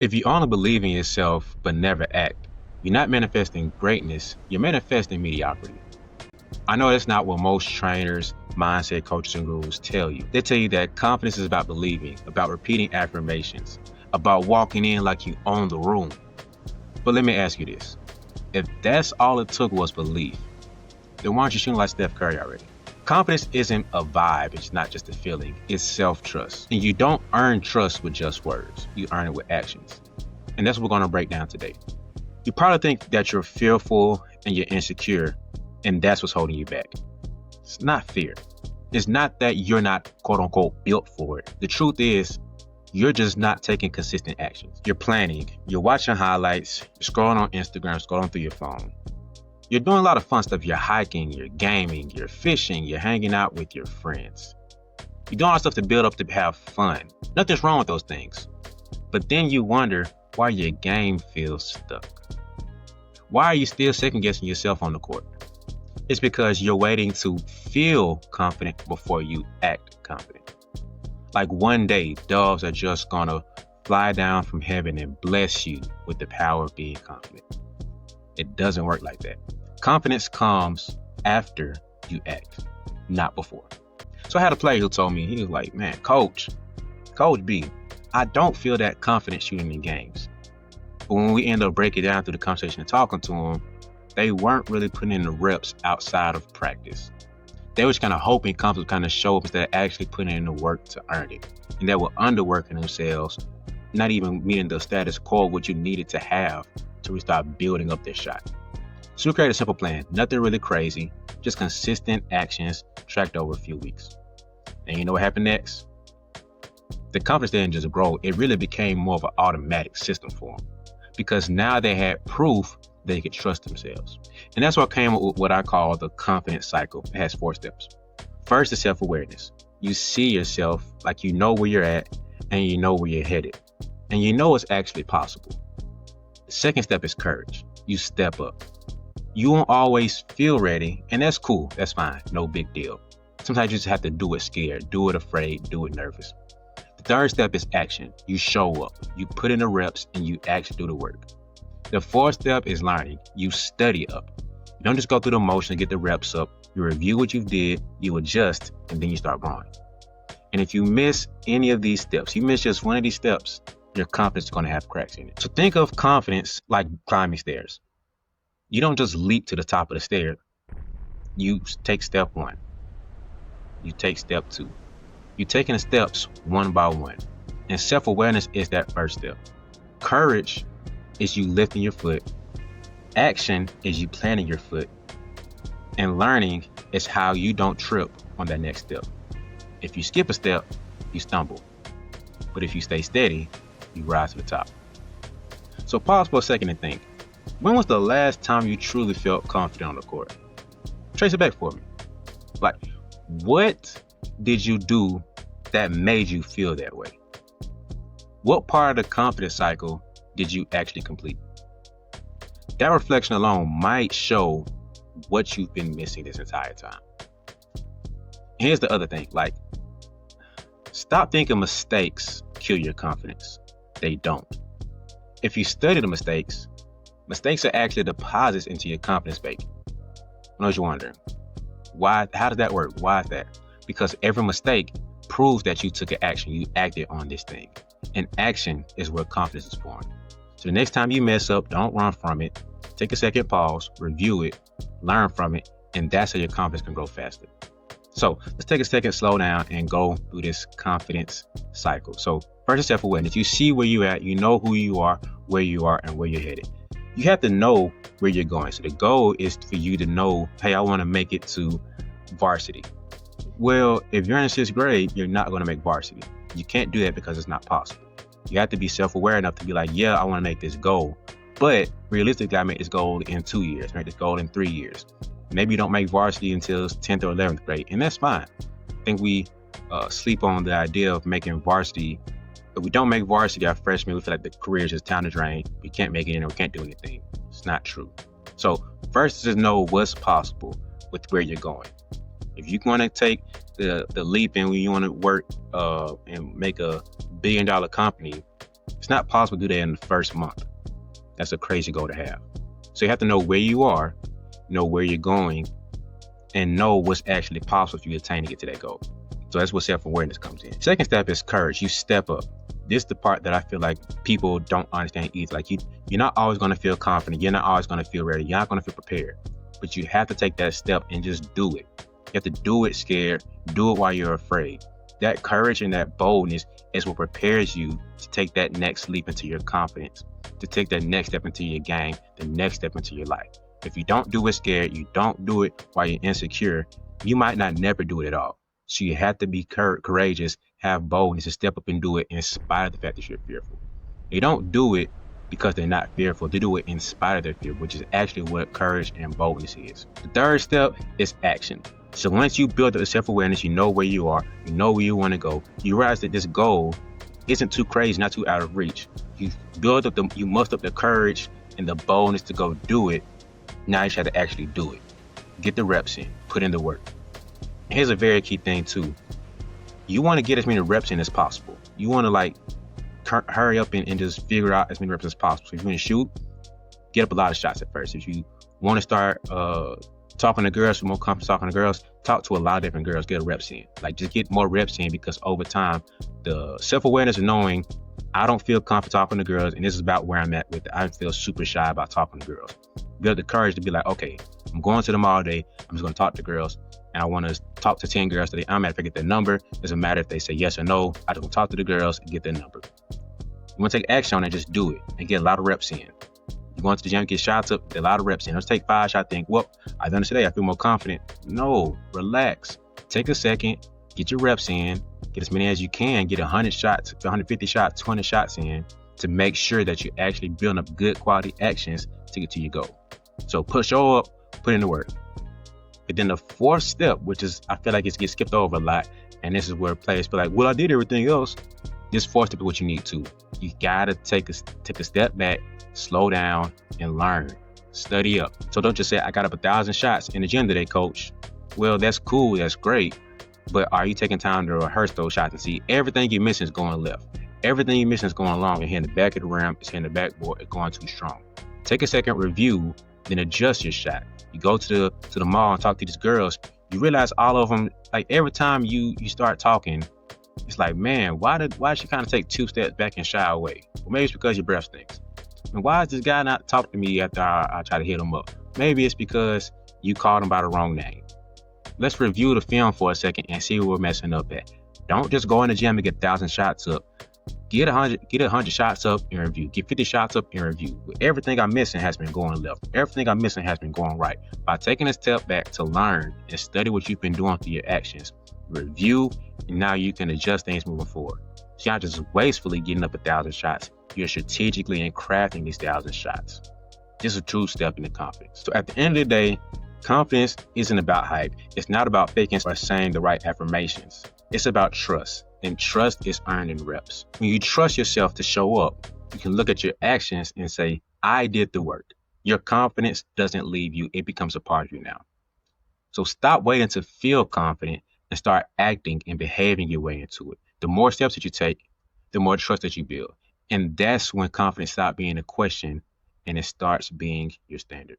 If you only believe in yourself but never act, you're not manifesting greatness, you're manifesting mediocrity. I know that's not what most trainers, mindset coaches, and gurus tell you. They tell you that confidence is about believing, about repeating affirmations, about walking in like you own the room. But let me ask you this. If that's all it took was belief, then why aren't you shooting like Steph Curry already? Confidence isn't a vibe, it's not just a feeling, it's self-trust. And you don't earn trust with just words, you earn it with actions. And that's what we're going to break down today. You probably think that you're fearful and you're insecure, and that's what's holding you back. It's not fear. It's not that you're not quote unquote built for it. The truth is, you're just not taking consistent actions. You're planning, you're watching highlights, you're scrolling on Instagram, scrolling through your phone. You're doing a lot of fun stuff. You're hiking, you're gaming, you're fishing, you're hanging out with your friends. You're doing all stuff to build up to have fun. Nothing's wrong with those things. But then you wonder why your game feels stuck. Why are you still second guessing yourself on the court? It's because you're waiting to feel confident before you act confident. Like one day, doves are just gonna fly down from heaven and bless you with the power of being confident. It doesn't work like that. Confidence comes after you act, not before. So I had a player who told me, he was like, man, Coach B, I don't feel that confident shooting in games. But when we end up breaking down through the conversation and talking to them, they weren't really putting in the reps outside of practice. They were just kind of hoping confidence kind of show up instead of actually putting in the work to earn it. And they were underworking themselves, not even meeting the status quo of what you needed to have to start building up their shot. So we created a simple plan, nothing really crazy, just consistent actions tracked over a few weeks. And you know what happened next? The confidence didn't just grow, it really became more of an automatic system for them. Because now they had proof they could trust themselves. And that's what came up with what I call the confidence cycle. It has 4 steps. First is self-awareness. You see yourself like you know where you're at and you know where you're headed. And you know it's actually possible. The second step is courage. You step up. You won't always feel ready, and that's cool. That's fine. No big deal. Sometimes you just have to do it scared, do it afraid, do it nervous. The third step is action. You show up. You put in the reps and you actually do the work. The fourth step is learning. You study up. You don't just go through the motion and get the reps up. You review what you did, you adjust, and then you start growing. And if you miss any of these steps, you miss just one of these steps, your confidence is going to have cracks in it. So think of confidence like climbing stairs. You don't just leap to the top of the stair. You take step 1. You take step 2. You're taking the steps one by one. And self-awareness is that first step. Courage is you lifting your foot. Action is you planting your foot. And learning is how you don't trip on that next step. If you skip a step, you stumble. But if you stay steady, you rise to the top. So pause for a second and think. When was the last time you truly felt confident on the court? Trace it back for me. Like, what did you do that made you feel that way? What part of the confidence cycle did you actually complete? That reflection alone might show what you've been missing this entire time. Here's the other thing, like, stop thinking mistakes kill your confidence. They don't. If you study the mistakes are actually deposits into your confidence bank. I know what you're wondering. Why? How does that work? Why is that? Because every mistake proves that you took an action. You acted on this thing. And action is where confidence is born. So the next time you mess up, don't run from it. Take a second, pause, review it, learn from it, and that's how your confidence can grow faster. So let's take a second, slow down, and go through this confidence cycle. So first is self-awareness. You see where you're at. You know who you are, and where you're headed. You have to know where you're going. So the goal is for you to know, hey, I want to make it to varsity. Well, if you're in 6th grade, you're not going to make varsity. You can't do that because it's not possible. You have to be self-aware enough to be like, yeah, I want to make this goal. But realistically, I make this goal in 2 years, make this goal in 3 years. Maybe you don't make varsity until 10th or 11th grade, and that's fine. I think we sleep on the idea of making varsity. If we don't make varsity our freshman, we feel like the career is just time to drain. We can't make it in, or we can't do anything. It's not true. So first is know what's possible with where you're going. If you want to take the leap and you want to work and make $1 billion company, It's not possible to do that in the first month. That's a crazy goal to have. So you have to know where you are, know where you're going, and know what's actually possible if you attain to get to that goal. So that's where self-awareness comes in. Second step is courage. You step up. This is the part that I feel like people don't understand either. Like you're not always going to feel confident. You're not always going to feel ready. You're not going to feel prepared. But you have to take that step and just do it. You have to do it scared. Do it while you're afraid. That courage and that boldness is what prepares you to take that next leap into your confidence, to take that next step into your game, the next step into your life. If you don't do it scared, you don't do it while you're insecure, you might not never do it at all. So you have to be courageous, have boldness to step up and do it in spite of the fact that you're fearful. They don't do it because they're not fearful. They do it in spite of their fear, which is actually what courage and boldness is. The third step is action. So once you build up self-awareness, you know where you are, you know where you want to go, you realize that this goal isn't too crazy, not too out of reach. You muster up the courage and the boldness to go do it. Now you just have to actually do it. Get the reps in, put in the work. Here's a very key thing too. You want to get as many reps in as possible. You want to hurry up and just figure out as many reps as possible. So if you want to shoot, get up a lot of shots at first. If you want to start talking to girls, more confident talking to girls, talk to a lot of different girls, get reps in. Like just get more reps in, because over time, the self-awareness of knowing I don't feel confident talking to girls, and this is about where I'm at with it. I feel super shy about talking to girls. Build the courage to be like, okay, I'm going to them all day. I'm just going to talk to girls, and I want to talk to 10 girls today. I'm at to get their number. Doesn't matter if they say yes or no. I just want to talk to the girls and get their number. You want to take action on it, just do it and get a lot of reps in. You go into the gym, get shots up, get a lot of reps in. Let's take 5 shots. Think, well, I've done it today. I feel more confident. No, relax. Take a second, get your reps in, get as many as you can, get 100 shots, 150 shots, 200 shots in to make sure that you're actually building up good quality actions to get to your goal. So show up, put in the work. But then the fourth step, which is, I feel like it gets skipped over a lot, and this is where players feel like, well, I did everything else. This fourth step is what you need to. You gotta take a step back, slow down, and learn. Study up. So don't just say, I got up 1,000 shots in the gym today, coach. Well, that's cool, that's great. But are you taking time to rehearse those shots and see everything you're missing is going left? Everything you're missing is going long. You're hitting the back of the rim, it's hitting the backboard, it's going too strong. Take a second, review, then adjust your shot. You go to the mall and talk to these girls. You realize all of them, like every time you start talking, it's like, man, why did she kind of take 2 steps back and shy away? Well, maybe it's because your breath stinks. And why is this guy not talking to me after I try to hit him up? Maybe it's because you called him by the wrong name. Let's review the film for a second and see where we're messing up at. Don't just go in the gym and get 1,000 shots up. Get 100 shots up and review. Get 50 shots up and review. Everything I'm missing has been going left. Everything I'm missing has been going right. By taking a step back to learn and study what you've been doing through your actions, review, and now you can adjust things moving forward. So you're not just wastefully getting up 1,000 shots. You're strategically and crafting these 1,000 shots. This is a true step into confidence. So at the end of the day, confidence isn't about hype. It's not about faking or saying the right affirmations. It's about trust. And trust is earned in reps. When you trust yourself to show up, you can look at your actions and say, I did the work. Your confidence doesn't leave you. It becomes a part of you now. So stop waiting to feel confident and start acting and behaving your way into it. The more steps that you take, the more trust that you build. And that's when confidence stops being a question and it starts being your standard.